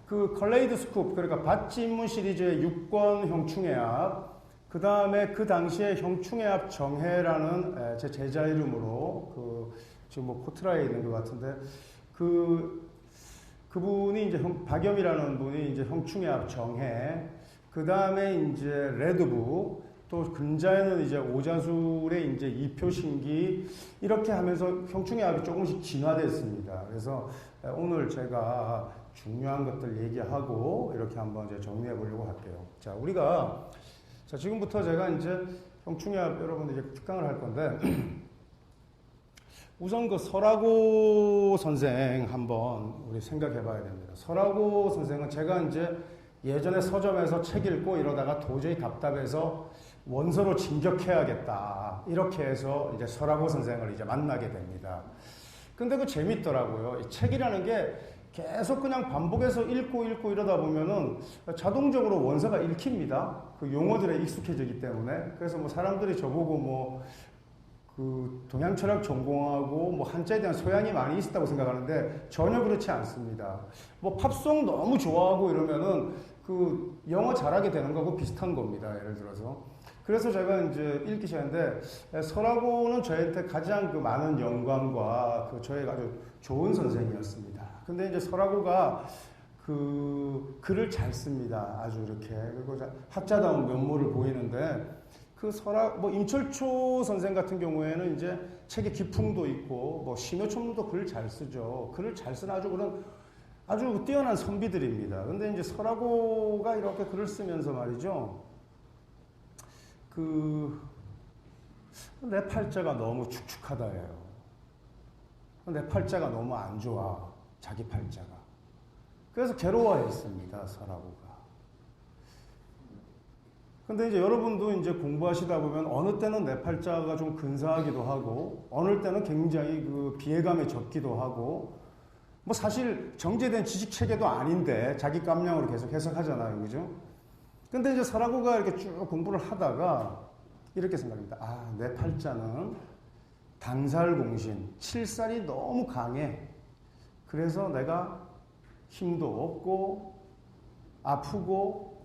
그 컬레이드스콥, 그러니까 밭지 인문 시리즈의 6권 형충해합, 그 다음에 그 당시에 형충해합 정해라는 제 제자 이름으로 지금 뭐 코트라에 있는 것 같은데 그분이 이제 박염이라는 분이 이제 형충해합 정해, 그 다음에 이제 레드북, 또 근자에는 이제 오자술의 이제 이표신기, 이렇게 하면서 형충해합이 조금씩 진화됐습니다. 그래서 오늘 제가 중요한 것들 얘기하고 이렇게 한번 이제 정리해 보려고 할게요. 자, 지금부터 제가 이제 형충해합 여러분들 이제 특강을 할 건데, 우선 그 설하고 선생 한번 우리 생각해 봐야 됩니다. 설하고 선생은 제가 이제 예전에 서점에서 책 읽고 이러다가 도저히 답답해서 원서로 진격해야겠다, 이렇게 해서 이제 설하고 선생을 이제 만나게 됩니다. 근데 그 재밌더라고요. 이 책이라는 게 계속 그냥 반복해서 읽고 이러다 보면은 자동적으로 원서가 읽힙니다. 그 용어들에 익숙해지기 때문에. 그래서 뭐 사람들이 저보고 그 동양 철학 전공하고 뭐 한자에 대한 소양이 많이 있었다고 생각하는데 전혀 그렇지 않습니다. 뭐 팝송 너무 좋아하고 이러면은 그 영어 잘하게 되는 거하고 비슷한 겁니다. 예를 들어서. 그래서 제가 이제 읽기 시작했는데, 설하고는 저한테 가장 그 많은 영광과 그 저의 아주 좋은 선생이었습니다. 근데 이제 설하고가 그 글을 잘 씁니다. 아주 이렇게. 그리고 학자다운 면모를 보이는데, 임철초 선생 같은 경우에는 이제 책에 기풍도 있고, 뭐 심효천도 글을 잘 쓰죠. 글을 잘 쓰는 아주 뛰어난 선비들입니다. 근데 이제 설하고가 이렇게 글을 쓰면서 말이죠. 내 팔자가 너무 축축하다예요. 내 팔자가 너무 안 좋아. 자기 팔자가. 그래서 괴로워했습니다, 설하고가. 근데 이제 여러분도 이제 공부하시다 보면 어느 때는 내 팔자가 좀 근사하기도 하고, 어느 때는 굉장히 그 비애감에 젖기도 하고, 뭐 사실 정제된 지식 체계도 아닌데 자기 깜냥으로 계속 해석하잖아요. 그죠? 근데 이제 설하고가 이렇게 쭉 공부를 하다가 이렇게 생각합니다. 아, 내 팔자는 당살공신, 칠살이 너무 강해. 그래서 내가 힘도 없고 아프고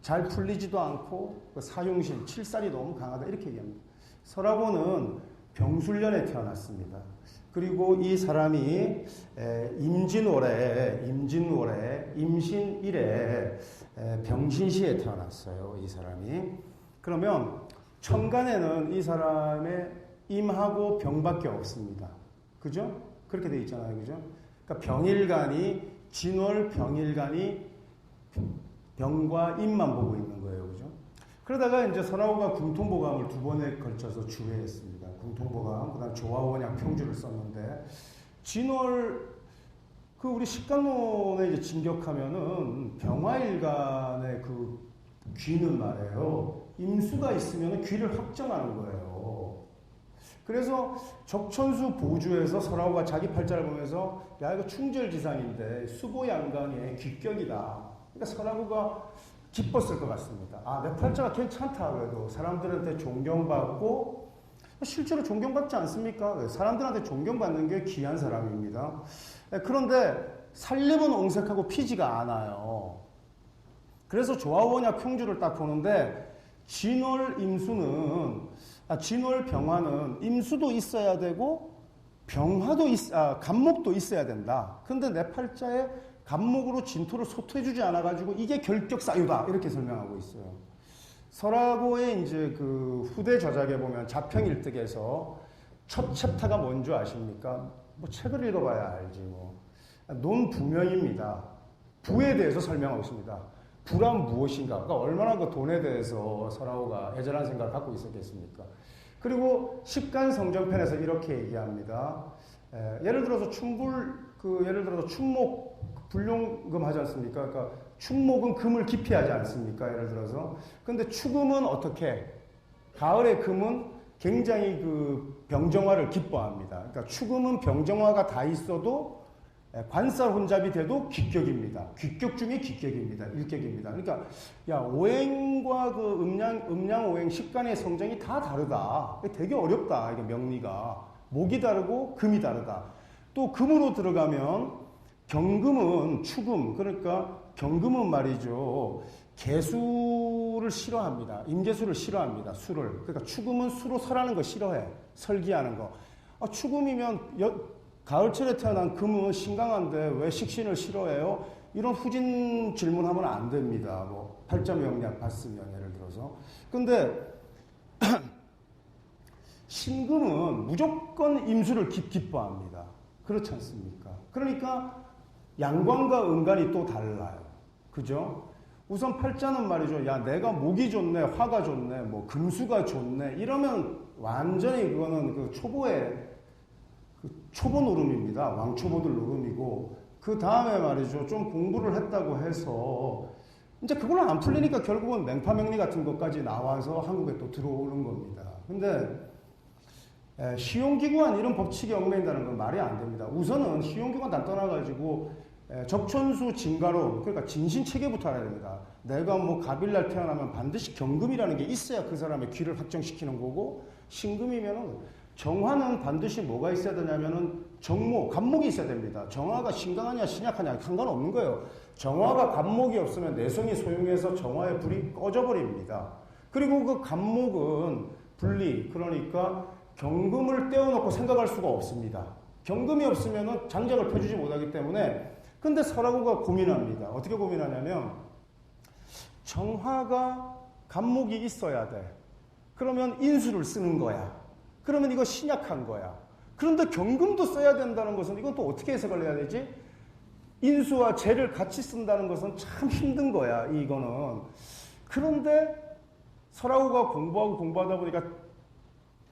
잘 풀리지도 않고 사용신, 칠살이 너무 강하다, 이렇게 얘기합니다. 설하고는 병술년에 태어났습니다. 그리고 이 사람이 임진월에 임신 1에 병신시에 태어났어요. 이 사람이. 그러면 천간에는 이 사람의 임하고 병밖에 없습니다. 그죠? 그렇게 돼 있잖아요. 그죠? 그러니까 병일간이, 진월 병일간이 병과 임만 보고 있는 거예요. 그죠? 그러다가 이제 설하고가 궁통보감을 2번에 걸쳐서 주회했습니다. 궁통보감, 그 다음 조화원약 평주를 썼는데, 진월, 우리 식간론에 이제 진격하면은 병화일간의 그 귀는 말이에요. 임수가 있으면 귀를 확정하는 거예요. 그래서 적천수 보주에서 설하고가 자기 팔자를 보면서, 야, 이거 충절지상인데 수보양간의 귀격이다. 그러니까 설하고가 기뻤을 것 같습니다. 아, 내 팔자가 괜찮다. 그래도 사람들한테 존경받고, 실제로 존경받지 않습니까? 사람들한테 존경받는 게 귀한 사람입니다. 그런데 살림은 옹색하고 피지가 않아요. 그래서 조화원약 평주를 딱 보는데, 진월 병화는 임수도 있어야 되고 간목도 있어야 된다. 근데 내 팔자에 간목으로 진토를 소토해주지 않아가지고 이게 결격사유다, 이렇게 설명하고 있어요. 설하고의 이제 그 후대 저작에 보면 자평일득에서 첫 챕터가 뭔지 아십니까? 뭐 책을 읽어봐야 알지 뭐. 논부명입니다. 부에 대해서 설명하고 있습니다. 부란 무엇인가? 그러니까 얼마나 그 돈에 대해서 설하고가 애절한 생각을 갖고 있었겠습니까? 그리고 식간성정편에서 이렇게 얘기합니다. 예를 들어서 예를 들어서 춘목 불용금 하지 않습니까? 그러니까 춘목은 금을 기피하지 않습니까? 예를 들어서. 근데 추금은 어떻게? 가을의 금은 굉장히 그 병정화를 기뻐합니다. 그러니까 추금은 병정화가 다 있어도 관살 혼잡이 돼도 기격입니다. 기격 중에 기격입니다. 일격입니다. 그러니까 야, 오행과 그 음양 오행 식간의 성정이 다 다르다. 되게 어렵다. 이게 명리가. 목이 다르고 금이 다르다. 또 금으로 들어가면 경금은 축음, 그러니까 경금은 말이죠. 개수를 싫어합니다. 임계수를 싫어합니다. 수를. 그러니까 축음은 수로 설하는 거 싫어해. 설기하는 거. 축음이면 가을철에 태어난 금은 신강한데 왜 식신을 싫어해요? 이런 후진 질문하면 안 됩니다. 뭐 팔자명리학 봤으면 예를 들어서. 근데 신금은 무조건 임수를 기뻐합니다. 그렇지 않습니까? 그러니까 양관과 음관이 또 달라요. 그죠? 우선 팔자는 말이죠. 야, 내가 목이 좋네, 화가 좋네, 뭐 금수가 좋네. 이러면 완전히 그거는 그 초보의 초보 노름입니다. 왕초보들 노름이고. 그 다음에 말이죠. 좀 공부를 했다고 해서 이제 그걸로 안 풀리니까 결국은 맹파명리 같은 것까지 나와서 한국에 또 들어오는 겁니다. 근데 시용기구한 이런 법칙에 얽매인다는 건 말이 안 됩니다. 우선은 시용기구한 다 떠나가지고 적천수 진가로, 그러니까 진신체계부터 알아야 됩니다. 내가 뭐 갑일날 태어나면 반드시 경금이라는 게 있어야 그 사람의 귀를 확정시키는 거고, 신금이면은 정화는 반드시 뭐가 있어야 되냐면은 정모, 갑목이 있어야 됩니다. 정화가 신강하냐 신약하냐 상관없는 거예요. 정화가 갑목이 없으면 내성이 소용해서 정화의 불이 꺼져버립니다. 그리고 그 갑목은 분리, 그러니까 경금을 떼어놓고 생각할 수가 없습니다. 경금이 없으면 장작을 펴주지 못하기 때문에. 근데 설하고가 고민합니다. 어떻게 고민하냐면 정화가 갑목이 있어야 돼. 그러면 인수를 쓰는 거야. 그러면 이거 신약한 거야. 그런데 경금도 써야 된다는 것은 이건 또 어떻게 해석을 해야 되지? 인수와 재를 같이 쓴다는 것은 참 힘든 거야, 이거는. 그런데 설하고가 공부하다 보니까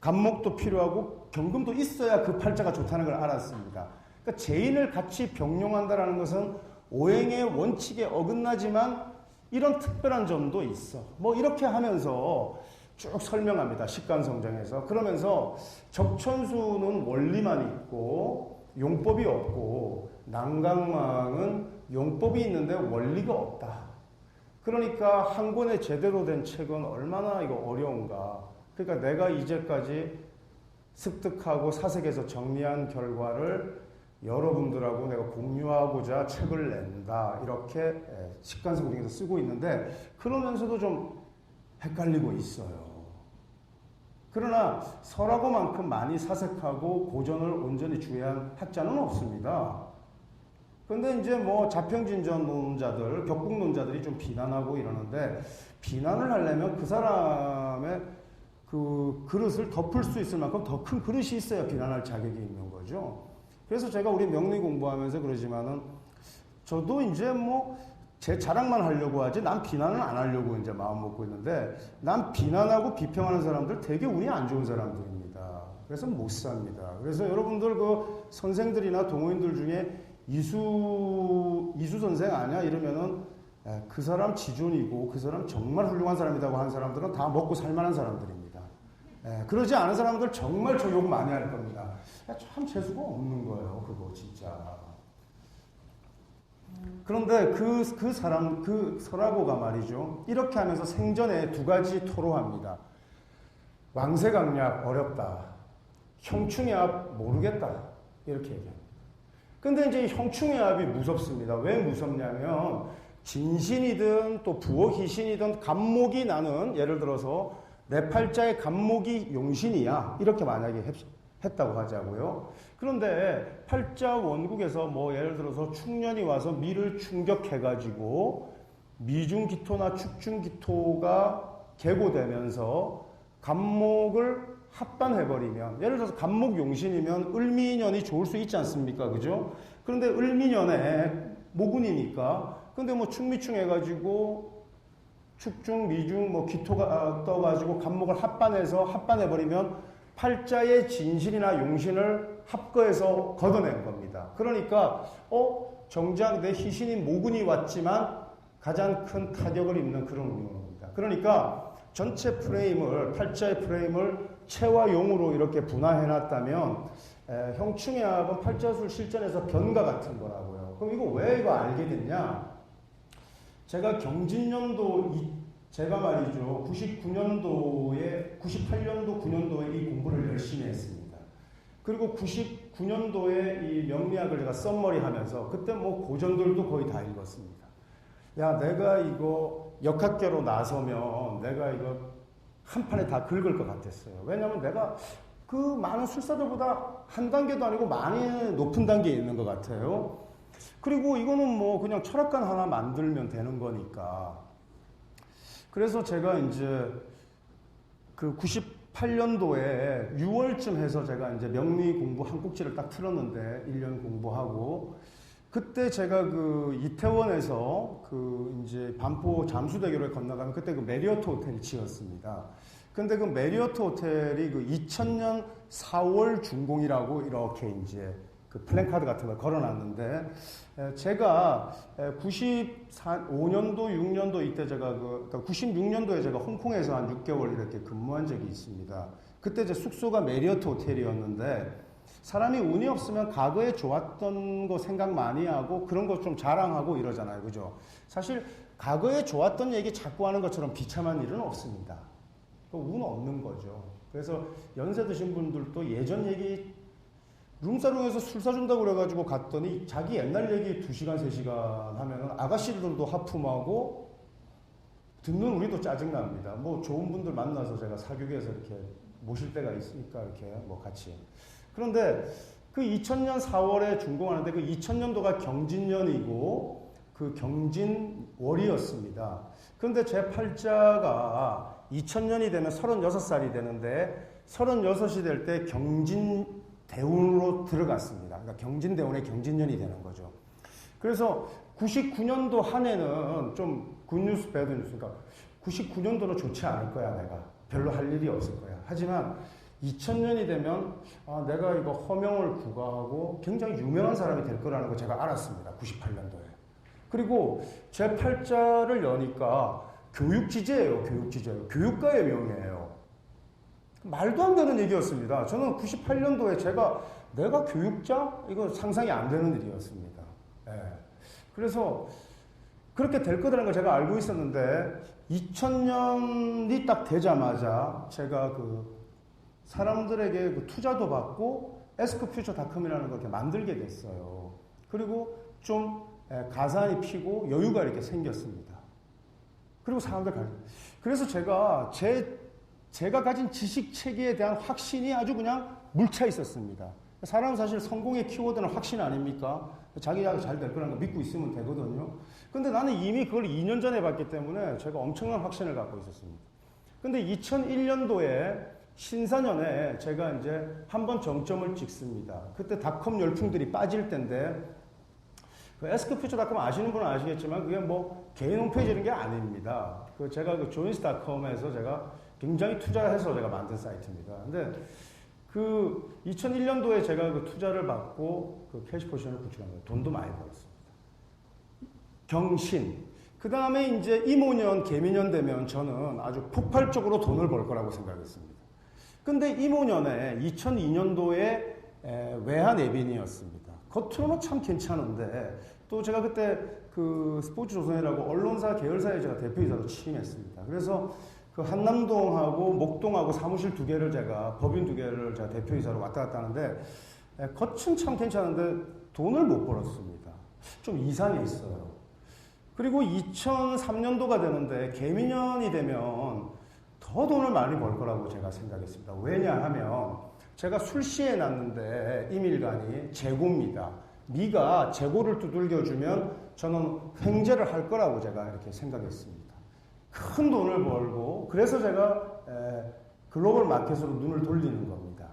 갑목도 필요하고 경금도 있어야 그 팔자가 좋다는 걸 알았습니다. 그러니까 재인을 같이 병용한다는 것은 오행의 원칙에 어긋나지만 이런 특별한 점도 있어. 뭐 이렇게 하면서 쭉 설명합니다. 식간성장에서. 그러면서 적천수는 원리만 있고 용법이 없고 난강망은 용법이 있는데 원리가 없다. 그러니까 한 권의 제대로 된 책은 얼마나 이거 어려운가. 그러니까 내가 이제까지 습득하고 사색해서 정리한 결과를 여러분들하고 내가 공유하고자 책을 낸다. 이렇게 식간성장에서 쓰고 있는데 그러면서도 좀 헷갈리고 있어요. 그러나 설하고만큼 많이 사색하고 고전을 온전히 주해한 학자는 없습니다. 근데 이제 뭐 자평진전론자들, 격국론자들이 좀 비난하고 이러는데 비난을 하려면 그 사람의 그 그릇을 덮을 수 있을 만큼 더 큰 그릇이 있어야 비난할 자격이 있는 거죠. 그래서 제가 우리 명리 공부하면서 그러지만은 저도 이제 뭐 제 자랑만 하려고 하지 난 비난은 안 하려고 이제 마음 먹고 있는데 난 비난하고 비평하는 사람들 되게 운이 안 좋은 사람들입니다. 그래서 못 삽니다. 그래서 여러분들 그 선생들이나 동호인들 중에 이수 선생 아냐 이러면은 그 사람 지존이고 그 사람 정말 훌륭한 사람이라고 하는 사람들은 다 먹고 살만한 사람들입니다. 그러지 않은 사람들 정말 저 욕 많이 할 겁니다. 참 재수가 없는 거예요. 그거 진짜. 그런데 그 설하고가 말이죠. 이렇게 하면서 생전에 두 가지 토로합니다. 왕세강약 어렵다. 형충의 모르겠다. 이렇게 얘기합니다. 근데 이제 형충의 합이 무섭습니다. 왜 무섭냐면 진신이든 또 부어희신이든 갑목이 나는 예를 들어서 내 팔자의 갑목이 용신이야. 이렇게 만약에 했다고 하자고요. 그런데 팔자 원국에서 뭐 예를 들어서 축년이 와서 미를 충격해가지고 미중기토나 축중기토가 개고되면서 갑목을 합반해버리면 예를 들어서 갑목용신이면 을미년이 좋을 수 있지 않습니까? 그죠? 그런데 을미년에 모군이니까 근데 뭐 축미충 해가지고 축중, 미중, 뭐 기토가 떠가지고 갑목을 합반해버리면 팔자의 진신이나 용신을 합거해서 걷어낸 겁니다. 그러니까 정작 내 희신이 모근이 왔지만 가장 큰 타격을 입는 그런 운명입니다. 그러니까 전체 프레임을 팔자의 프레임을 체와 용으로 이렇게 분화해놨다면 형충의 합은 팔자술 실전에서 변가 같은 거라고요. 그럼 이거 왜 이거 알게 됐냐? 제가 경진년도 제가 말이죠. 98년도, 9년도에 이 공부를 열심히 했습니다. 그리고 99 99년도에 이 명리학을 제가 썸머리 하면서 그때 뭐 고전들도 거의 다 읽었습니다. 야, 내가 이거 역학계로 나서면 내가 이거 한 판에 다 긁을 것 같았어요. 왜냐하면 내가 그 많은 술사들보다 한 단계도 아니고 많이 높은 단계에 있는 것 같아요. 그리고 이거는 뭐 그냥 철학관 하나 만들면 되는 거니까. 그래서 제가 이제 그 98년도에 6월쯤 해서 제가 이제 명리 공부 한 꼭지를 딱 틀었는데 1년 공부하고 그때 제가 그 이태원에서 그 이제 반포 잠수대교를 건너가면 그때 그 메리어트 호텔이 지었습니다. 근데 그 메리어트 호텔이 그 2000년 4월 준공이라고 이렇게 이제 그 플랜카드 같은 걸 걸어놨는데 제가 95년도, 6년도 이때 제가 그러니까 96년도에 제가 홍콩에서 한 6개월 이렇게 근무한 적이 있습니다. 그때 제 숙소가 메리어트 호텔이었는데 사람이 운이 없으면 과거에 좋았던 거 생각 많이 하고 그런 거 좀 자랑하고 이러잖아요. 그죠? 사실 과거에 좋았던 얘기 자꾸 하는 것처럼 비참한 일은 없습니다. 운 없는 거죠. 그래서 연세 드신 분들도 예전 얘기 룸사롱에서 술 사준다고 그래가지고 갔더니 자기 옛날 얘기 2시간, 3시간 하면은 아가씨들도 하품하고 듣는 우리도 짜증납니다. 뭐 좋은 분들 만나서 제가 사교계에서 이렇게 모실 때가 있으니까 이렇게 뭐 같이. 그런데 그 2000년 4월에 준공하는데 그 2000년도가 경진년이고 그 경진월이었습니다. 그런데 제 팔자가 2000년이 되면 36살이 되는데 36이 될 때 경진대운으로 들어갔습니다. 그러니까 경진대운의 경진년이 되는 거죠. 그래서 99년도 한 해는 좀 굿뉴스, 배드뉴스, 그러니까 99년도는 좋지 않을 거야, 내가. 별로 할 일이 없을 거야. 하지만 2000년이 되면 내가 이거 허명을 구가하고 굉장히 유명한 사람이 될 거라는 거 제가 알았습니다. 98년도에. 그리고 제 팔자를 여니까 교육지제예요. 교육지제. 교육가의 명예예요. 말도 안 되는 얘기였습니다. 저는 98년도에 내가 교육자? 이거 상상이 안 되는 일이었습니다. 예. 그래서 그렇게 될 거라는 걸 제가 알고 있었는데 2000년이 딱 되자마자 제가 그 사람들에게 그 투자도 받고 에스크퓨처닷컴이라는 걸 이렇게 만들게 됐어요. 그리고 좀 가산이 피고 여유가 이렇게 생겼습니다. 그리고 그래서 제가 가진 지식 체계에 대한 확신이 아주 그냥 물차 있었습니다. 사람은 사실 성공의 키워드는 확신 아닙니까? 자기가 잘 될 거라는 거 믿고 있으면 되거든요. 근데 나는 이미 그걸 2년 전에 봤기 때문에 제가 엄청난 확신을 갖고 있었습니다. 근데 2001년도에 신사년에 제가 이제 한번 정점을 찍습니다. 그때 닷컴 열풍들이 빠질 때인데 그 에스크퓨처닷컴 아시는 분은 아시겠지만 그게 뭐 개인 홈페이지 이런 게 아닙니다. 제가 그 조인스닷컴에서 제가 굉장히 투자해서 제가 만든 사이트입니다. 근데 그 2001년도에 제가 그 투자를 받고 그 캐시포지션을 구축한 거예요. 돈도 많이 벌었습니다. 경신. 그 다음에 이제 이모년, 개미년 되면 저는 아주 폭발적으로 돈을 벌 거라고 생각했습니다. 근데 이모년에 2002년도에 외환예빈이었습니다. 겉으로는 참 괜찮은데 또 제가 그때 그 스포츠조선이라고 언론사 계열사에 제가 대표이사로 취임했습니다. 그래서 그 한남동하고 목동하고 사무실 2개를 제가 법인 2개를 제가 대표이사로 왔다 갔다 하는데 겉은 참 괜찮은데 돈을 못 벌었습니다. 좀 이상해 있어요. 그리고 2003년도가 되는데 개미년이 되면 더 돈을 많이 벌 거라고 제가 생각했습니다. 왜냐하면 제가 술시에 났는데 이밀간이 재고입니다. 네가 재고를 두들겨주면 저는 횡재를 할 거라고 제가 이렇게 생각했습니다. 큰 돈을 벌고 그래서 제가 글로벌 마켓으로 눈을 돌리는 겁니다.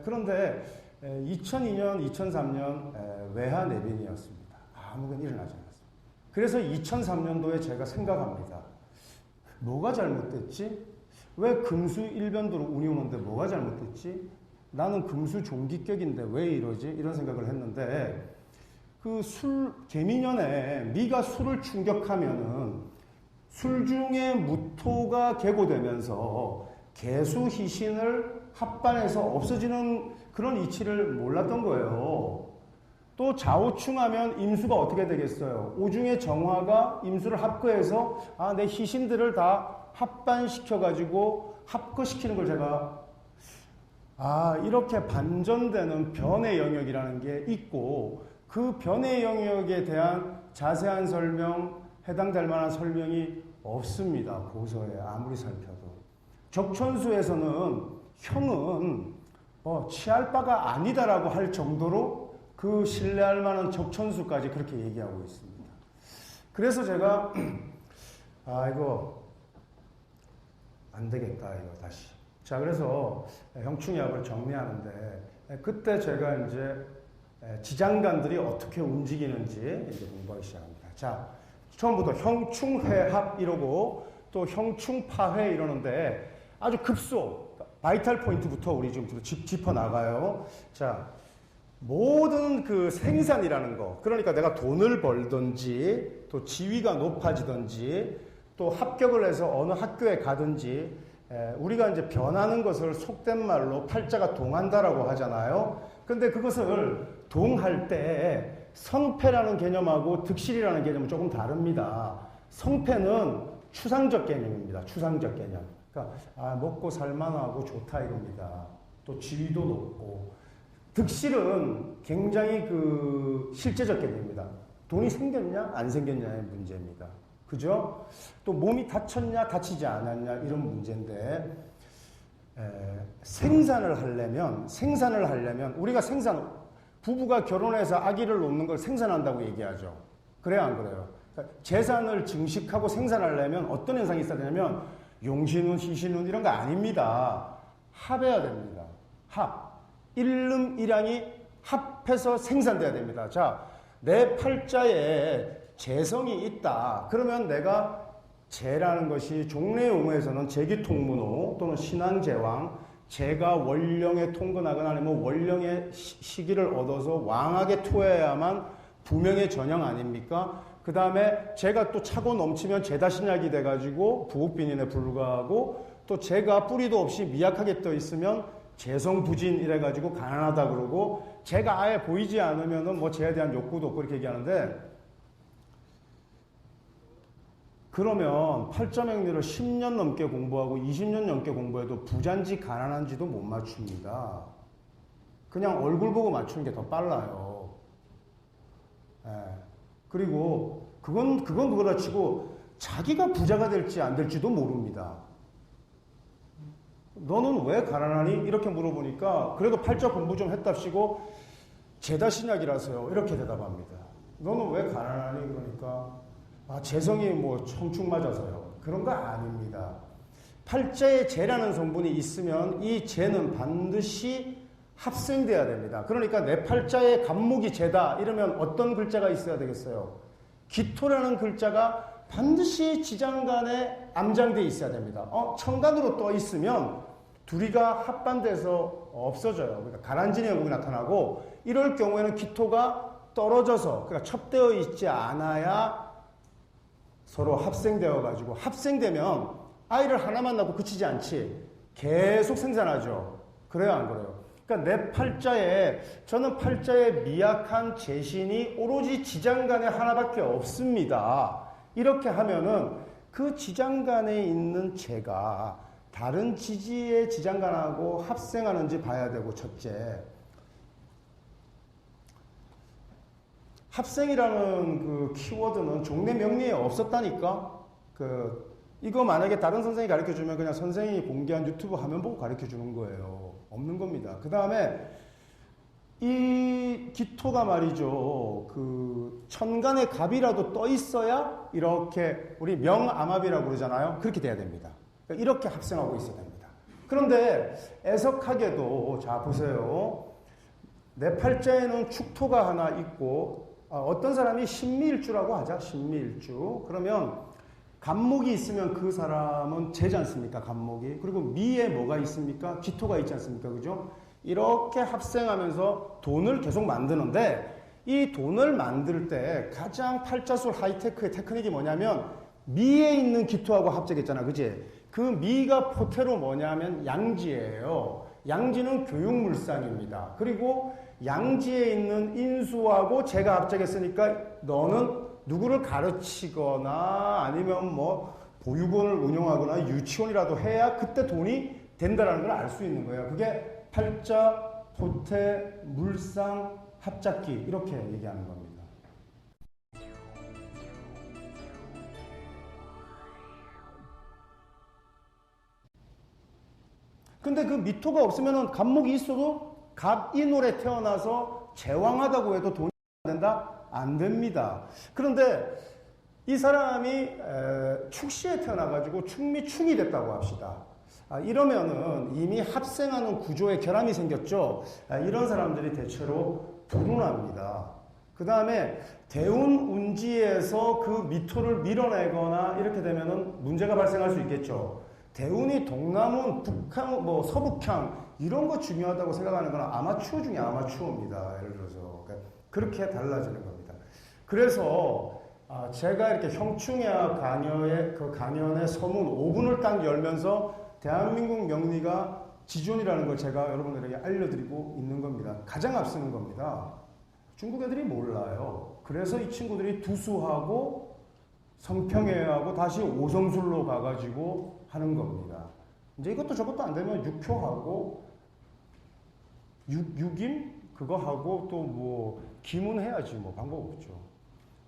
그런데 2002년, 2003년 외환예빈이었습니다. 아무것도 일어나지 않았습니다. 그래서 2003년도에 제가 생각합니다. 뭐가 잘못됐지? 왜 금수 일변도로 운이 오는데 뭐가 잘못됐지? 나는 금수 종기격인데 왜 이러지? 이런 생각을 했는데 그 개미년에 미가 술을 충격하면은 술 중에 무토가 개고되면서 개수 희신을 합반해서 없어지는 그런 이치를 몰랐던 거예요. 또 좌우충하면 임수가 어떻게 되겠어요? 오중의 정화가 임수를 합거해서 내 희신들을 다 합반시켜가지고 합거시키는 걸 제가 이렇게 반전되는 변의 영역이라는 게 있고 그 변의 영역에 대한 자세한 설명, 해당될 만한 설명이 없습니다. 고서에 아무리 살펴도. 적천수에서는 형은 취할 바가 아니다라고 할 정도로 그 신뢰할 만한 적천수까지 그렇게 얘기하고 있습니다. 그래서 제가 이거 안 되겠다 이거 다시. 자, 그래서 형충약을 정리하는데 그때 제가 이제 지장간들이 어떻게 움직이는지 이제 공부하기 시작합니다. 자, 처음부터 형충회합 이러고 또 형충파회 이러는데 아주 급소 바이탈 포인트부터 우리 좀 짚어 나가요. 자, 모든 그 생산이라는 거, 그러니까 내가 돈을 벌든지 또 지위가 높아지든지 또 합격을 해서 어느 학교에 가든지 우리가 이제 변하는 것을 속된 말로 팔자가 동한다라고 하잖아요. 근데 그것을 동할 때 성패라는 개념하고 득실이라는 개념은 조금 다릅니다. 성패는 추상적 개념입니다. 추상적 개념. 그러니까 먹고 살만하고 좋다 이겁니다. 또 지위도 높고. 득실은 굉장히 그 실제적 개념입니다. 돈이 생겼냐 안 생겼냐의 문제입니다. 그죠? 또 몸이 다쳤냐 다치지 않았냐 이런 문제인데 생산을 하려면 우리가 부부가 결혼해서 아기를 놓는 걸 생산한다고 얘기하죠. 그래요 안 그래요? 그러니까 재산을 증식하고 생산하려면 어떤 현상이 있어야 되냐면 용신운, 희신운 이런 거 아닙니다. 합해야 됩니다. 합. 일름 일양이 합해서 생산돼야 됩니다. 자, 내 팔자에 재성이 있다. 그러면 내가 재라는 것이 종래용어에서는 재기통문호 또는 신앙제왕, 재가 원령에 통근하거나 아니면 원령의 시기를 얻어서 왕하게 투여해야만 부명의 전형 아닙니까? 그 다음에 재가 또 차고 넘치면 재다신약이 돼가지고 부옥빈인에 불과하고 또 재가 뿌리도 없이 미약하게 떠 있으면 재성부진 이래가지고 가난하다 그러고 재가 아예 보이지 않으면은 뭐 재에 대한 욕구도 없고 이렇게 얘기하는데 그러면 팔자명리를 10년 넘게 공부하고 20년 넘게 공부해도 부자인지 가난한지도 못 맞춥니다. 그냥 얼굴 보고 맞추는 게 더 빨라요. 그리고 그건 그거라 치고 자기가 부자가 될지 안 될지도 모릅니다. 너는 왜 가난하니? 이렇게 물어보니까 그래도 팔자 공부 좀 했답시고 재다신약이라서요. 이렇게 대답합니다. 너는 왜 가난하니? 그러니까 재성이 뭐 청축 맞아서요. 그런 거 아닙니다. 팔자에 재라는 성분이 있으면 이 재는 반드시 합생돼야 됩니다. 그러니까 내 팔자에 간목이 재다 이러면 어떤 글자가 있어야 되겠어요? 기토라는 글자가 반드시 지장간에 암장돼 있어야 됩니다. 천간으로 떠 있으면 둘이가 합반돼서 없어져요. 그러니까 가란진의 형국이 나타나고 이럴 경우에는 기토가 떨어져서 그러니까 첩되어 있지 않아야 서로 합생되어 가지고 합생되면 아이를 하나만 낳고 그치지 않지 계속 생산하죠. 그래요 안 그래요? 그러니까 내 팔자에 저는 팔자에 미약한 재신이 오로지 지장간에 하나밖에 없습니다. 이렇게 하면은 그 지장간에 있는 재가 다른 지지의 지장간하고 합생하는지 봐야 되고 첫째 합생이라는 그 키워드는 종래 명리에 없었다니까. 이거 만약에 다른 선생님이 가르쳐 주면 그냥 선생님이 공개한 유튜브 화면 보고 가르쳐 주는 거예요. 없는 겁니다. 그 다음에 이 기토가 말이죠. 그 천간의 갑이라도 떠 있어야 이렇게 우리 명암합이라고 그러잖아요. 그렇게 돼야 됩니다. 그러니까 이렇게 합생하고 있어야 됩니다. 그런데 애석하게도 자 보세요. 내 팔자에는 축토가 하나 있고 어떤 사람이 신미일주라고 하자. 신미일주. 그러면 간목이 있으면 그 사람은 재지 않습니까? 간목이. 그리고 미에 뭐가 있습니까? 기토가 있지 않습니까? 그죠? 이렇게 합생하면서 돈을 계속 만드는데 이 돈을 만들 때 가장 팔자술 하이테크의 테크닉이 뭐냐면 미에 있는 기토하고 합작했잖아. 그지? 그 미가 포테로 뭐냐면 양지예요. 양지는 교육물상입니다. 그리고 양지에 있는 인수하고 제가 합작했으니까 너는 누구를 가르치거나 아니면 뭐 보육원을 운영하거나 유치원이라도 해야 그때 돈이 된다는 걸 알 수 있는 거예요. 그게 팔자, 포태, 물상, 합작기 이렇게 얘기하는 겁니다. 근데 그 미토가 없으면 갑목이 있어도 갑인월에 태어나서 제왕하다고 해도 돈이 안 된다? 안 됩니다. 그런데 이 사람이 축시에 태어나가지고 축미충이 됐다고 합시다. 이러면은 이미 합생하는 구조에 결함이 생겼죠. 이런 사람들이 대체로 불운합니다. 그 다음에 대운 운지에서 그 미토를 밀어내거나 이렇게 되면은 문제가 발생할 수 있겠죠. 대운이 동남운, 북한, 뭐 서북향 이런 거 중요하다고 생각하는 건 아마추어 중에 아마추어입니다. 예를 들어서 그렇게 달라지는 겁니다. 그래서 제가 이렇게 형충야 강연의 그 강연의 서문 5분을 딱 열면서 대한민국 명리가 지존이라는 걸 제가 여러분들에게 알려드리고 있는 겁니다. 가장 앞서는 겁니다. 중국 애들이 몰라요. 그래서 이 친구들이 두수하고 성평회하고 다시 오성술로 가가지고 하는 겁니다. 이제 이것도 저것도 안 되면 육효하고 육임 그거 하고 또 뭐 기문 해야지 뭐 방법 없죠.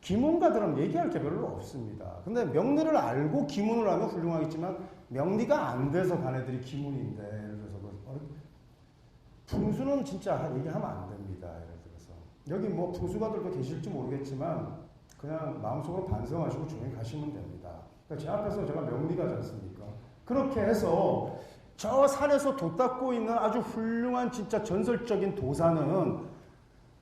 기문가들은 얘기할 게 별로 없습니다. 근데 명리를 알고 기문을 하면 훌륭하겠지만 명리가 안 돼서 간 애들이 기문인데 예를 들어서 풍수는 진짜 얘기하면 안 됩니다. 예를 들어서 여기 뭐 풍수가들도 계실지 모르겠지만 그냥 마음속으로 반성하시고 조용히 가시면 됩니다. 그러니까 제 앞에서 제가 명리가지 않습니까? 그렇게 해서 저 산에서 돛 닦고 있는 아주 훌륭한 진짜 전설적인 도사는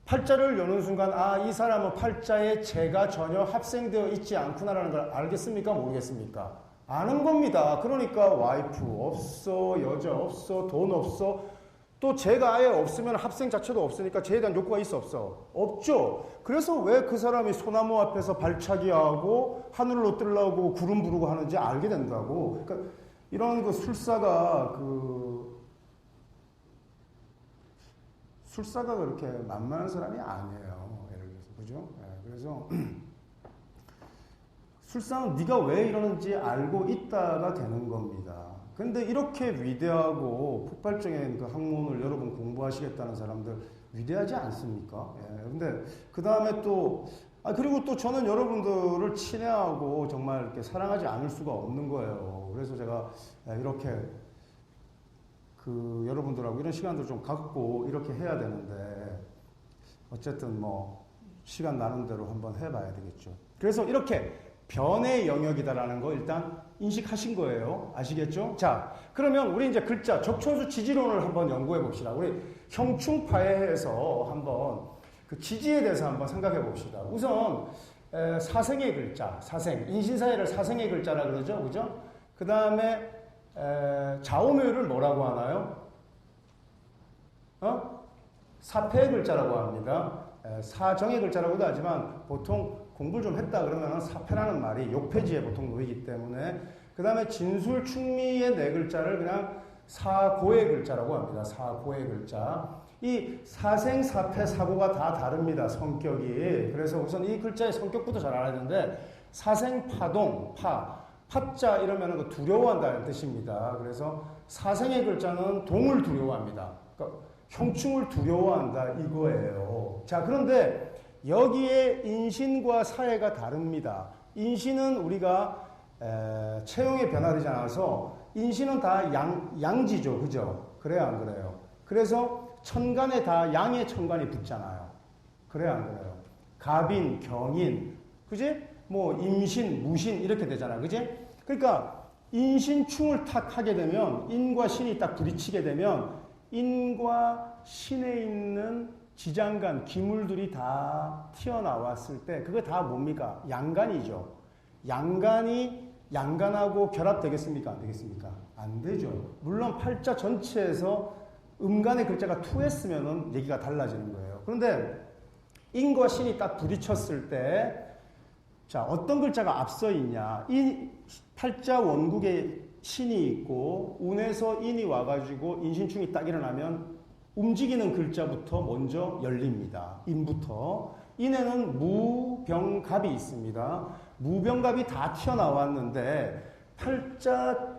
팔자를 여는 순간 이 사람은 팔자에 재가 전혀 합생되어 있지 않구나라는 걸 알겠습니까? 모르겠습니까? 아는 겁니다. 그러니까 와이프 없어, 여자 없어, 돈 없어. 또 재가 아예 없으면 합생 자체도 없으니까 재에 대한 욕구가 있어 없어? 없죠. 그래서 왜 그 사람이 소나무 앞에서 발차기하고 하늘로 뜨려고 구름 부르고 하는지 알게 된다고. 그러니까 이런 그 술사가 그렇게 만만한 사람이 아니에요. 예를 들어서 그죠? 그래서 술사는 네가 왜 이러는지 알고 있다가 되는 겁니다. 근데 이렇게 위대하고 폭발적인 그 학문을 여러분 공부하시겠다는 사람들 위대하지 않습니까? 근데 그 다음에 또 그리고 또 저는 여러분들을 친애하고 정말 이렇게 사랑하지 않을 수가 없는 거예요. 그래서 제가 이렇게 여러분들하고 이런 시간들 좀 갖고 이렇게 해야 되는데 어쨌든 뭐 시간 나는 대로 한번 해봐야 되겠죠. 그래서 이렇게 변의 영역이다라는 거 일단 인식하신 거예요. 아시겠죠? 자, 그러면 우리 이제 글자 적초수 지지론을 한번 연구해 봅시다. 우리 형충파해에서 한번 그 지지에 대해서 한번 생각해 봅시다. 우선 사생의 글자, 사생, 인신사회를 사생의 글자라 그러죠, 그죠? 그 다음에 좌우묘를 뭐라고 하나요? 사패의 글자라고 합니다. 사정의 글자라고도 하지만 보통 공부를 좀 했다 그러면 사패라는 말이 욕패지에 보통 놓이기 때문에 그 다음에 진술 충미의 네 글자를 그냥 사고의 글자라고 합니다. 사고의 글자. 이 사생, 사패, 사고가 다 다릅니다. 성격이. 그래서 우선 이 글자의 성격부터 잘 알아야 되는데 사생, 파동, 파자 이러면 그 두려워한다는 뜻입니다. 그래서 사생의 글자는 동을 두려워합니다. 그러니까 형충을 두려워한다 이거예요. 자, 그런데 여기에 인신과 사회가 다릅니다. 인신은 우리가 체형에 변화되지 않아서 인신은 다 양지죠. 그죠? 그래요, 안 그래요? 그래서 천간에 다 양의 천간이 붙잖아요. 그래요, 안 그래요? 갑인, 경인, 그지? 뭐 임신, 무신 이렇게 되잖아요. 그지? 그러니까 인신충을 탁 하게 되면 인과 신이 딱 부딪히게 되면 인과 신에 있는 지장간, 기물들이 다 튀어나왔을 때 그거 다 뭡니까? 양간이죠. 양간이 양간하고 결합되겠습니까? 안 되겠습니까? 안 되죠. 물론 팔자 전체에서 음간의 글자가 투했으면 얘기가 달라지는 거예요. 그런데 인과 신이 딱 부딪혔을 때 자, 어떤 글자가 앞서 있냐? 이 팔자 원국에 신이 있고 운에서 인이 와가지고 인신충이 딱 일어나면 움직이는 글자부터 먼저 열립니다. 인부터. 인에는 무병갑이 있습니다. 무병갑이 다 튀어나왔는데 팔자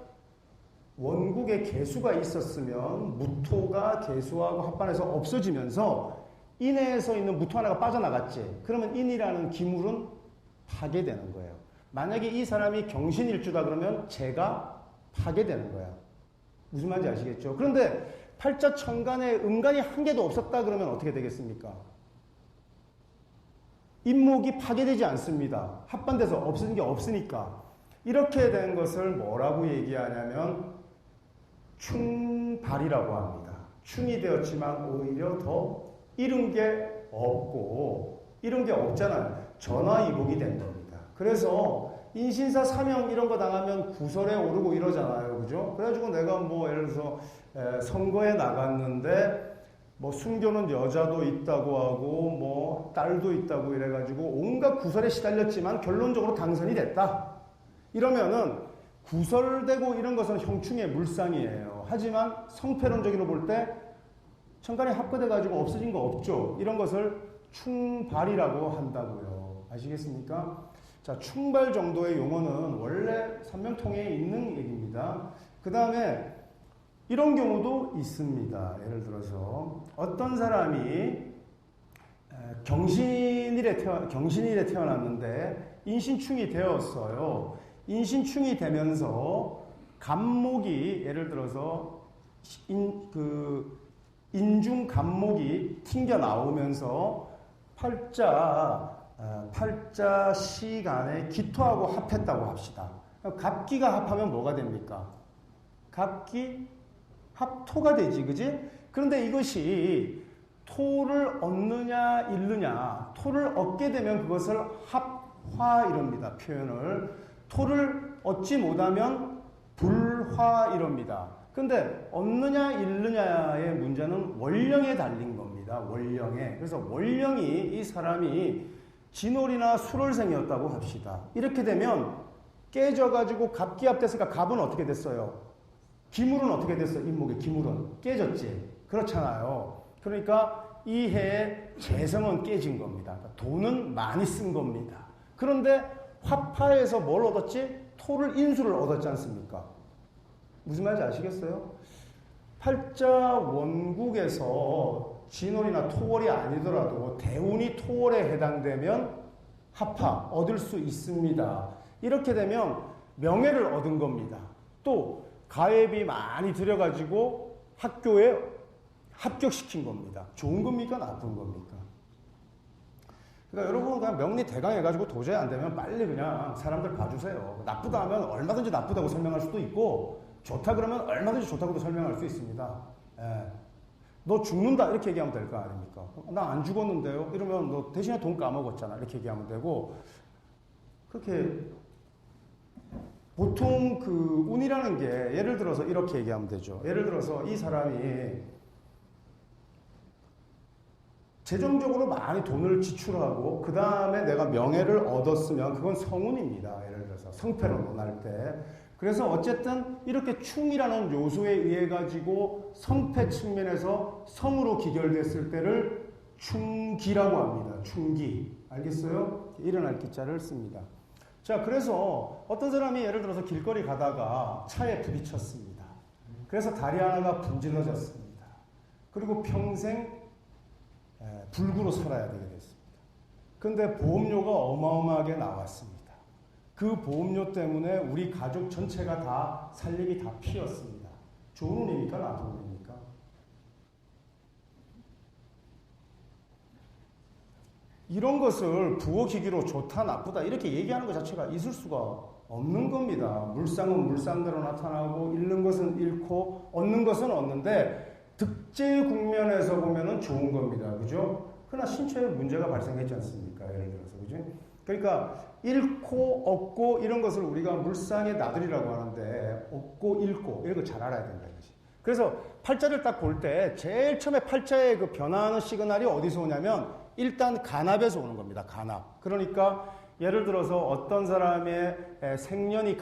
원국에 개수가 있었으면 무토가 개수하고 합반해서 없어지면서 인에서 있는 무토 하나가 빠져나갔지. 그러면 인이라는 기물은 파괴되는 거예요. 만약에 이 사람이 경신일주다 그러면 재가 파괴되는 거야. 무슨 말인지 아시겠죠? 그런데 팔자천간에 음간이 한 개도 없었다 그러면 어떻게 되겠습니까? 인목이 파괴되지 않습니다. 합반돼서 없어진 게 없으니까. 이렇게 된 것을 뭐라고 얘기하냐면 충발이라고 합니다. 충이 되었지만 오히려 더 이룬 게 없고, 이룬 게 없잖아요. 전화이복이 된 겁니다. 그래서 인신사 사명 이런 거 당하면 구설에 오르고 이러잖아요. 그죠? 그래가지고 내가 뭐 예를 들어서 선거에 나갔는데 뭐 숨겨놓은 여자도 있다고 하고 뭐 딸도 있다고 이래가지고 온갖 구설에 시달렸지만 결론적으로 당선이 됐다. 이러면은 구설되고 이런 것은 형충의 물상이에요. 하지만 성패론적으로 볼 때 천간에 합거돼가지고 없어진 거 없죠. 이런 것을 충발이라고 한다고요. 아시겠습니까? 자, 충발 정도의 용어는 원래 삼명통에 있는 얘기입니다. 그 다음에 이런 경우도 있습니다. 예를 들어서 어떤 사람이 경신일에 태어났는데 인신충이 되었어요. 인신충이 되면서 간목이 예를 들어서 인중 간목이 튕겨 나오면서 팔자 시간에 기토하고 합했다고 합시다. 갑기가 합하면 뭐가 됩니까? 갑기 합토가 되지, 그지? 그런데 이것이 토를 얻느냐 잃느냐, 토를 얻게 되면 그것을 합화 이럽니다. 표현을 토를 얻지 못하면 불화 이럽니다. 근데 얻느냐 잃느냐의 문제는 월령에 달린 겁니다. 월령에. 그래서 월령이 이 사람이 진월이나 수월생이었다고 합시다. 이렇게 되면 깨져가지고 갑기합됐으니까 갑은 어떻게 됐어요? 기물은 어떻게 됐어? 인목의 기물은 깨졌지. 그렇잖아요. 그러니까 이 해의 재성은 깨진 겁니다. 그러니까 돈은 많이 쓴 겁니다. 그런데 화파에서 뭘 얻었지? 토를 인수를 얻었지 않습니까? 무슨 말인지 아시겠어요? 팔자 원국에서 진월이나 토월이 아니더라도 대운이 토월에 해당되면 합파 얻을 수 있습니다. 이렇게 되면 명예를 얻은 겁니다. 또 가액이 많이 들여가지고 학교에 합격시킨 겁니다. 좋은 겁니까? 나쁜 겁니까? 그러니까 여러분 그냥 명리 대강해가지고 도저히 안 되면 빨리 그냥 사람들 봐주세요. 나쁘다 하면 얼마든지 나쁘다고 설명할 수도 있고 좋다 그러면 얼마든지 좋다고도 설명할 수 있습니다. 예. 너 죽는다 이렇게 얘기하면 될 거 아닙니까? 나 안 죽었는데요? 이러면 너 대신에 돈 까먹었잖아 이렇게 얘기하면 되고 그렇게 보통 그 운이라는 게 예를 들어서 이렇게 얘기하면 되죠. 예를 들어서 이 사람이 재정적으로 많이 돈을 지출하고 그 다음에 내가 명예를 얻었으면 그건 성운입니다. 예를 들어서 성패로 논할 때. 그래서 어쨌든 이렇게 충이라는 요소에 의해 가지고 성패 측면에서 성으로 기결됐을 때를 충기라고 합니다. 충기. 알겠어요? 일어날 기자를 씁니다. 자, 그래서 어떤 사람이 예를 들어서 길거리 가다가 차에 부딪혔습니다. 그래서 다리 하나가 분질러졌습니다. 그리고 평생 불구로 살아야 되게 됐습니다. 그런데 보험료가 어마어마하게 나왔습니다. 그 보험료 때문에 우리 가족 전체가 다 살림이 다 피었습니다. 좋은 운입니까? 나쁜 운입니까? 이런 것을 부어기기로 좋다 나쁘다 이렇게 얘기하는 것 자체가 있을 수가 없는 겁니다. 물상은 물상대로 나타나고 잃는 것은 잃고 얻는 것은 얻는데 득제 국면에서 보면은 좋은 겁니다. 그죠? 그러나 신체에 문제가 발생했지 않습니까? 예를 들어서. 그죠? 그러니까 잃고 얻고 이런 것을 우리가 물상의 나들이라고 하는데 얻고 잃고 이런 거 잘 알아야 된다 이거지. 그래서 팔자를 딱 볼 때 제일 처음에 팔자의 그 변화하는 시그널이 어디서 오냐면 일단 간합에서 오는 겁니다. 간합. 그러니까 예를 들어서 어떤 사람의 생년이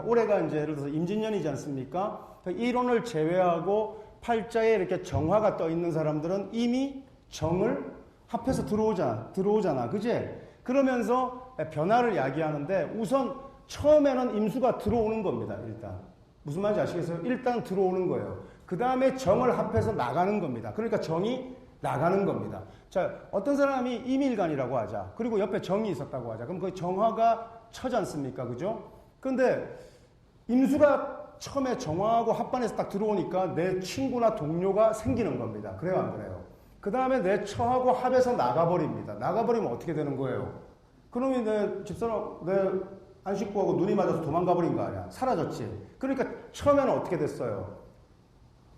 올해가 이제 예를 들어서 임진년이지 않습니까? 일혼을 제외하고 팔자에 이렇게 정화가 떠 있는 사람들은 이미 정을 합해서 들어오잖아. 그지? 그러면서 변화를 야기하는데 우선 처음에는 임수가 들어오는 겁니다. 일단. 무슨 말인지 아시겠어요? 일단 들어오는 거예요. 그 다음에 정을 합해서 나가는 겁니다. 그러니까 정이 나가는 겁니다. 자, 어떤 사람이 이밀간이라고 하자. 그리고 옆에 정이 있었다고 하자. 그럼 그 정화가 처지 않습니까? 그죠? 근데 임수가 처음에 정화하고 합반해서 딱 들어오니까 내 친구나 동료가 생기는 겁니다. 그래요, 안 그래요? 그 다음에 내 처하고 합해서 나가버립니다. 나가버리면 어떻게 되는 거예요? 그러면 내 집사람, 내 안식구하고 눈이 맞아서 도망가버린 거 아니야? 사라졌지. 그러니까 처음에는 어떻게 됐어요?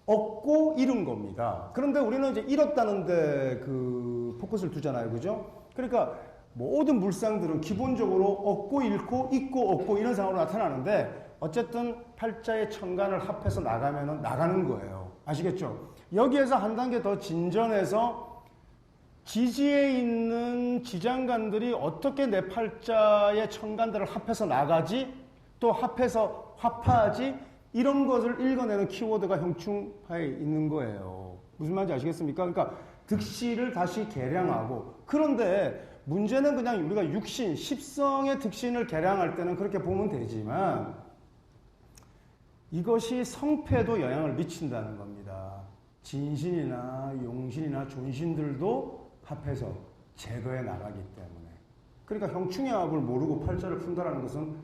얻고 잃은 겁니다. 그런데 우리는 이제 잃었다는데 그 포커스를 두잖아요. 그죠? 그러니까 모든 물상들은 기본적으로 얻고 잃고 잊고 얻고 이런 상황으로 나타나는데 어쨌든 팔자의 천간을 합해서 나가면은 나가는 거예요. 아시겠죠? 여기에서 한 단계 더 진전해서 지지에 있는 지장간들이 어떻게 내 팔자의 천간들을 합해서 나가지? 또 합해서 화파하지? 이런 것을 읽어내는 키워드가 형충파에 있는 거예요. 무슨 말인지 아시겠습니까? 그러니까 득실을 다시 계량하고 그런데 문제는 그냥 우리가 육신, 십성의 득신을 계량할 때는 그렇게 보면 되지만 이것이 성패에도 영향을 미친다는 겁니다. 진신이나 용신이나 존신들도 합해서 제거해 나가기 때문에. 그러니까 형충의 합을 모르고 팔자를 푼다는 것은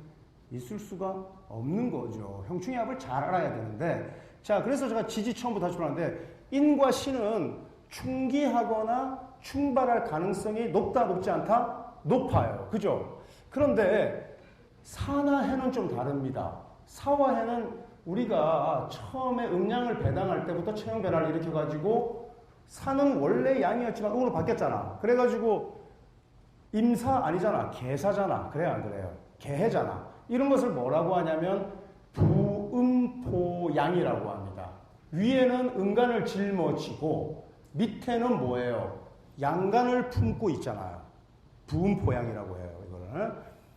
있을 수가 없는 거죠. 형충의 합을 잘 알아야 되는데, 자, 그래서 제가 지지 처음부터 다시 말하는데, 인과 신은 충기하거나 충발할 가능성이 높다, 높지 않다? 높아요. 그죠? 그런데 사나 해는 좀 다릅니다. 사와 해는 우리가 처음에 음양을 배당할 때부터 체형 변화를 일으켜가지고 사는 원래 양이었지만 음으로 바뀌었잖아. 그래가지고 임사 아니잖아. 개사잖아. 그래야 안 그래요? 개해잖아. 이런 것을 뭐라고 하냐면 부음포양이라고 합니다. 위에는 음간을 짊어지고 밑에는 뭐예요? 양간을 품고 있잖아요. 부음포양이라고 해요. 이거는.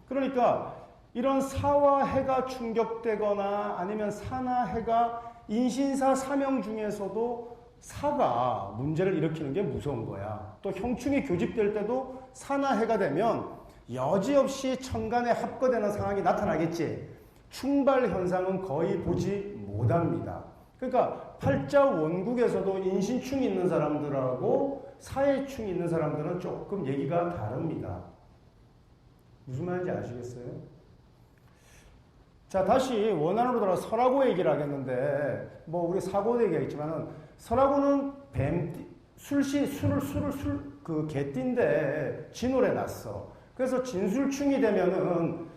그러니까 이런 사와 해가 충격되거나 아니면 사나 해가 인신사 사명 중에서도 사가 문제를 일으키는 게 무서운 거야. 또 형충이 교집될 때도 사나 해가 되면 여지없이 천간에 합거되는 상황이 나타나겠지. 충발 현상은 거의 보지 못합니다. 그러니까 팔자 원국에서도 인신충이 있는 사람들하고 사해충이 있는 사람들은 조금 얘기가 다릅니다. 무슨 말인지 아시겠어요? 자, 다시 원안으로 돌아 설하고 얘기를 하겠는데, 뭐, 우리 사고도 얘기했지만은, 설하고는 개띠인데, 진월에 났어. 그래서 진술충이 되면은,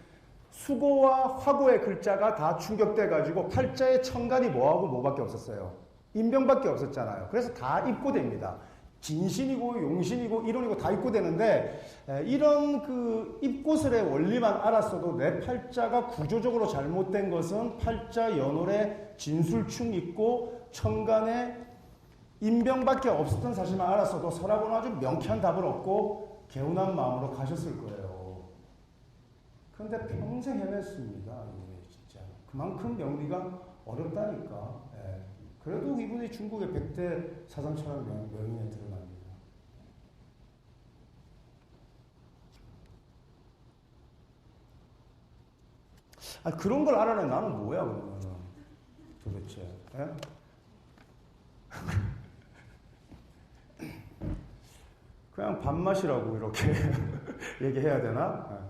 수고와 화고의 글자가 다 충격돼가지고, 팔자의 천간이 뭐하고 뭐밖에 없었어요? 인병밖에 없었잖아요. 그래서 다 입고됩니다. 진신이고 용신이고 이론이고 다 입고되는데 이런 그 입고설의 원리만 알았어도 내 팔자가 구조적으로 잘못된 것은 팔자 연월에 진술충 있고 천간에 인병밖에 없었던 사실만 알았어도 설하고는 아주 명쾌한 답을 얻고 개운한 마음으로 가셨을 거예요. 그런데 평생 헤맸습니다. 이분이 진짜 그만큼 명리가 어렵다니까. 그래도 이분이 중국의 100대 사상천학 명인에 드러납니다. 아, 그런 걸 알아내 나는 뭐야 그러면 도대체? 예? 그냥 밥맛이라고 이렇게 얘기해야 되나?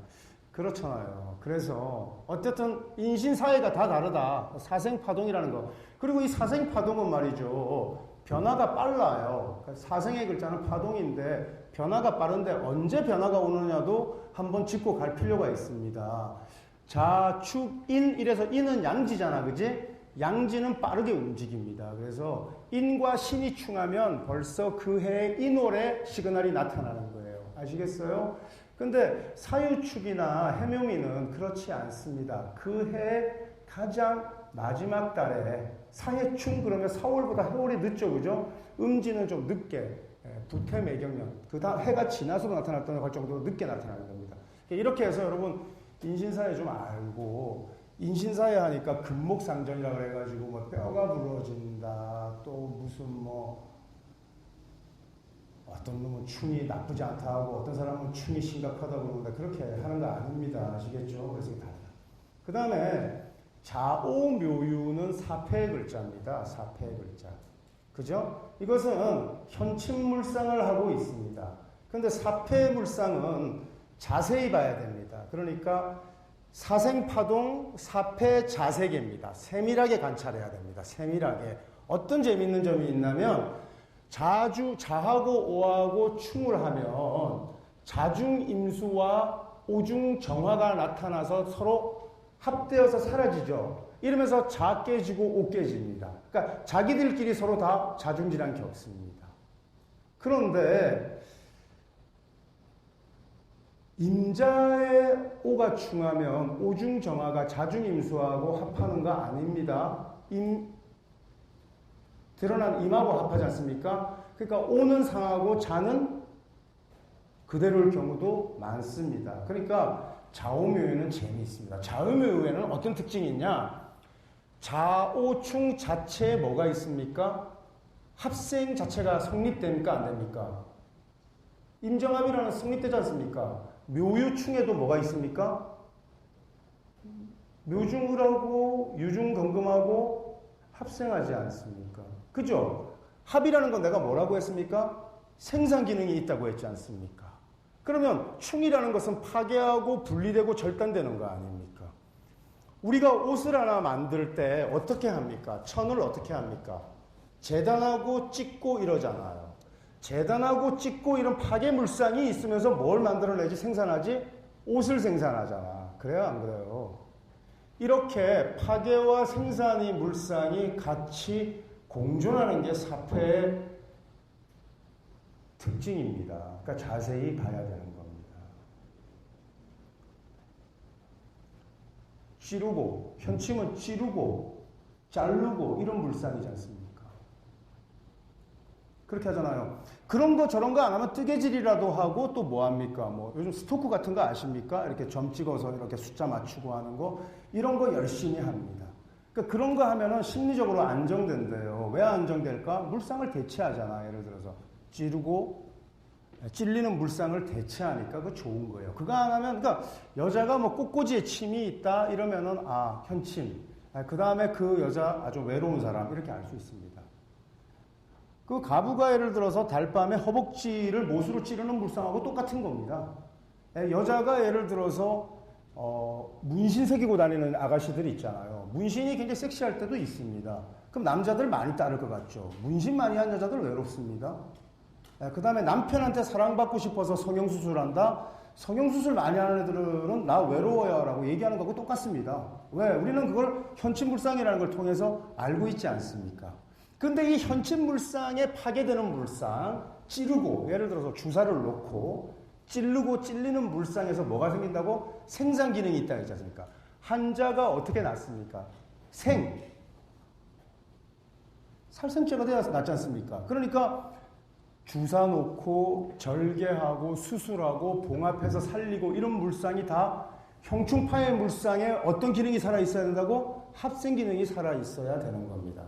그렇잖아요. 그래서 어쨌든 인신사회가 다 다르다. 사생파동이라는 거. 그리고 이 사생파동은 말이죠. 변화가 빨라요. 사생의 글자는 파동인데 변화가 빠른데 언제 변화가 오느냐도 한번 짚고 갈 필요가 있습니다. 자, 축, 인 이래서 인은 양지잖아. 그지? 양지는 빠르게 움직입니다. 그래서 인과 신이 충하면 벌써 그 해의 인월에 시그널이 나타나는 거예요. 아시겠어요? 근데 사유축이나 해묘미는 그렇지 않습니다. 그 해 가장 마지막 달에 사해충 그러면 4월보다 해월이 늦죠. 그죠? 음지는 좀 늦게 부태매경년 그 다음 해가 지나서 나타났던 할 정도로 늦게 나타나는 겁니다. 이렇게 해서 여러분 인신사회 좀 알고 인신사회 하니까 금목상전이라고 그래가지고 뭐 뼈가 부러진다 또 무슨 뭐 어떤 놈은 충이 나쁘지 않다 하고 어떤 사람은 충이 심각하다고 그러는데 그렇게 하는 거 아닙니다. 아시겠죠? 그래서 다르다. 그 다음에 자오묘유는 사패의 글자입니다. 사패의 글자. 그죠? 이것은 현침물상을 하고 있습니다. 그런데 사패의 물상은 자세히 봐야 됩니다. 그러니까 사생파동 사패 자세계입니다. 세밀하게 관찰해야 됩니다. 세밀하게. 어떤 재미있는 점이 있냐면 자하고 오하고 충을 하면 자중임수와 오중정화가 나타나서 서로 합되어서 사라지죠. 이러면서 자 깨지고 오 깨집니다. 그러니까 자기들끼리 서로 다 자중질환 겪습니다. 그런데 임자의 오가 충하면 오중정화가 자중임수하고 합하는 거 아닙니다. 드러난 임하고 합하지 않습니까? 그러니까 오는 상하고 자는 그대로일 경우도 많습니다. 그러니까 자오묘유는 재미있습니다. 자오묘유에는 어떤 특징이 있냐? 자오충 자체에 뭐가 있습니까? 합생 자체가 성립됩니까? 안 됩니까? 임정합이라는 성립되지 않습니까? 묘유충에도 뭐가 있습니까? 묘중을하고 유중건금하고 합생하지 않습니까? 그죠? 합이라는 건 내가 뭐라고 했습니까? 생산 기능이 있다고 했지 않습니까? 그러면 충이라는 것은 파괴하고 분리되고 절단되는 거 아닙니까? 우리가 옷을 하나 만들 때 어떻게 합니까? 천을 어떻게 합니까? 재단하고 찢고 이러잖아요. 재단하고 찢고 이런 파괴 물상이 있으면서 뭘 만들어내지? 생산하지? 옷을 생산하잖아. 그래요? 안 그래요? 이렇게 파괴와 생산이 물상이 같이 공존하는 게 사패의 특징입니다. 그러니까 자세히 봐야 되는 겁니다. 찌르고, 현침은 찌르고, 자르고 이런 물상이지 않습니까? 그렇게 하잖아요. 그런 거 저런 거 안 하면 뜨개질이라도 하고 또 뭐 합니까? 뭐 요즘 스토크 같은 거 아십니까? 이렇게 점 찍어서 이렇게 숫자 맞추고 하는 거 이런 거 열심히 합니다. 그러니까 그런 거 하면은 심리적으로 안정된대요. 왜 안정될까? 물상을 대체하잖아. 예를 들어서 찌르고 찔리는 물상을 대체하니까 그거 좋은 거예요. 그거 안 하면 그러니까 여자가 뭐 꽃꽂이에 침이 있다 이러면은 아 현침. 그 다음에 그 여자 아주 외로운 사람 이렇게 알 수 있습니다. 그 가부가 예를 들어서 달밤에 허벅지를 못으로 찌르는 물상하고 똑같은 겁니다. 여자가 예를 들어서 문신 새기고 다니는 아가씨들 있잖아요. 문신이 굉장히 섹시할 때도 있습니다. 그럼 남자들 많이 따를 것 같죠. 문신 많이 한 여자들 외롭습니다. 그 다음에 남편한테 사랑받고 싶어서 성형수술한다? 성형수술 많이 하는 애들은 나 외로워요 라고 얘기하는 거하고 똑같습니다. 왜? 우리는 그걸 현침물상이라는 걸 통해서 알고 있지 않습니까? 근데 이 현침물상에 파괴되는 물상, 찌르고, 예를 들어서 주사를 놓고 찌르고 찔리는 물상에서 뭐가 생긴다고? 생산 기능이 있다 했지 않습니까? 한자가 어떻게 났습니까? 살생죄가 되어 났지 않습니까? 그러니까 주사 놓고 절개하고 수술하고 봉합해서 살리고 이런 물상이 다 형충파의 물상에 어떤 기능이 살아있어야 된다고? 합생 기능이 살아있어야 되는 겁니다.